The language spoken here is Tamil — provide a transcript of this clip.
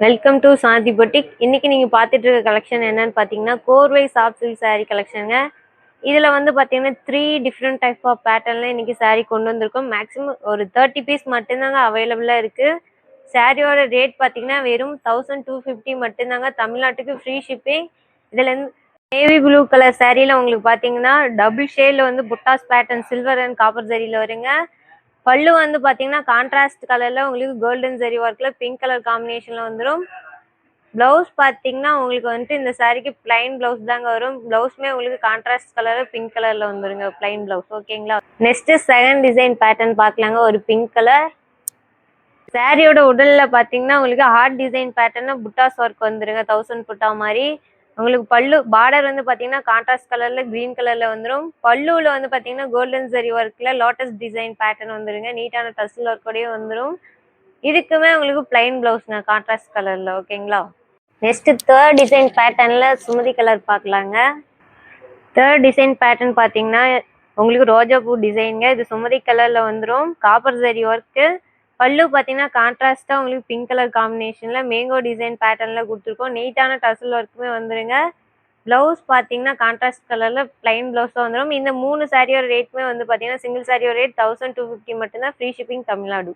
Welcome to Shanti boutique. இன்னைக்கு நீங்க பார்த்துட்டு இருக்க கலெக்ஷன் என்னன்னு பார்த்தீங்கன்னா கோர்வை சாஃப்ட் சில்க் saree கலெக்ஷனுங்க. இதில் வந்து பார்த்தீங்கன்னா 3 டிஃப்ரெண்ட் டைப் ஆஃப் பேட்டர்னில் இன்னைக்கு saree கொண்டு வந்திருக்கோம். மேக்ஸிமம் ஒரு 30 பீஸ் மட்டும்தாங்க அவைலபிளாக இருக்குது. சாரியோட ரேட் பார்த்தீங்கன்னா வெறும் 1250 மட்டும்தாங்க. தமிழ்நாட்டுக்கு ஃப்ரீ ஷிப்பிங். இதில் நேவி ப்ளூ கலர் சாரியில் உங்களுக்கு பார்த்தீங்கன்னா டபுள் ஷேடில் வந்து புட்டாஸ் பேட்டர்ன் சில்வர் அண்ட் காப்பர் சரியில் வருங்க. பல்லு வந்து பார்த்தீங்கன்னா கான்ட்ராஸ்ட் கலரில் உங்களுக்கு கோல்டன் ஜரி ஒர்க்கில் பிங்க் கலர் காம்பினேஷனில் வந்துடும். ப்ளவுஸ் பார்த்தீங்கன்னா உங்களுக்கு வந்துட்டு இந்த சாரிக்கு பிளைன் ப்ளவுஸ் தாங்க வரும். ப்ளவுஸுமே உங்களுக்கு கான்ட்ராஸ்ட் கலர் பிங்க் கலரில் வந்துருங்க பிளைன் ப்ளவுஸ். ஓகேங்களா? நெக்ஸ்ட் செகண்ட் டிசைன் பேட்டர்ன் பார்க்கலாங்க. ஒரு பிங்க் கலர் சாரியோட உடலில் பார்த்தீங்கன்னா உங்களுக்கு ஹார்ட் டிசைன் பேட்டர்னு புட்டாஸ் ஒர்க் வந்துருங்க. 1000 புட்டா மாதிரி. உங்களுக்கு பல்லு பார்டர் வந்து பார்த்தீங்கன்னா கான்ட்ராஸ்ட் கலரில் க்ரீன் கலரில் வந்துடும். பல்லுவில் வந்து பார்த்தீங்கன்னா கோல்டன் ஜரி ஒர்க்கில் லோட்டஸ் டிசைன் பேட்டர்ன் வந்துருங்க. நீட்டான டசில் ஒர்க்கோடயே வந்துடும். இதுக்குமே உங்களுக்கு பிளைன் ப்ளவுஸ்ங்க கான்ட்ராஸ்ட் கலரில். ஓகேங்களா? நெக்ஸ்ட் தேர்ட் டிசைன் பேட்டர்னில் சுமதி கலர் பார்க்கலாங்க. தேர்ட் டிசைன் பேட்டர்ன் பார்த்தீங்கன்னா உங்களுக்கு ரோஜா பூ டிசைனுங்க. இது சுமதி கலரில் வந்துடும். Copper zari work. பல்லு பார்த்தீங்கன்னா கான்ட்ராஸ்டாக உங்களுக்கு பிங்க் கலர் காம்பினேஷனில் மேங்கோ டிசைன் பேட்டர்னில் கொடுத்துருக்கோம். நீட்டான டசல் ஒர்க்குமே வந்துடுங்க. ப்ளவுஸ் பார்த்தீங்கன்னா கான்ட்ராஸ்ட் கலரில் பிளைன் ப்ளவுஸாக வந்துடும். இந்த 3 சாரியோட ரேட்டுமே வந்து பார்த்தீங்கன்னா சிங்கிள் சாரியோட ரேட் 1250 மட்டும்தான். Free shipping Tamil Nadu.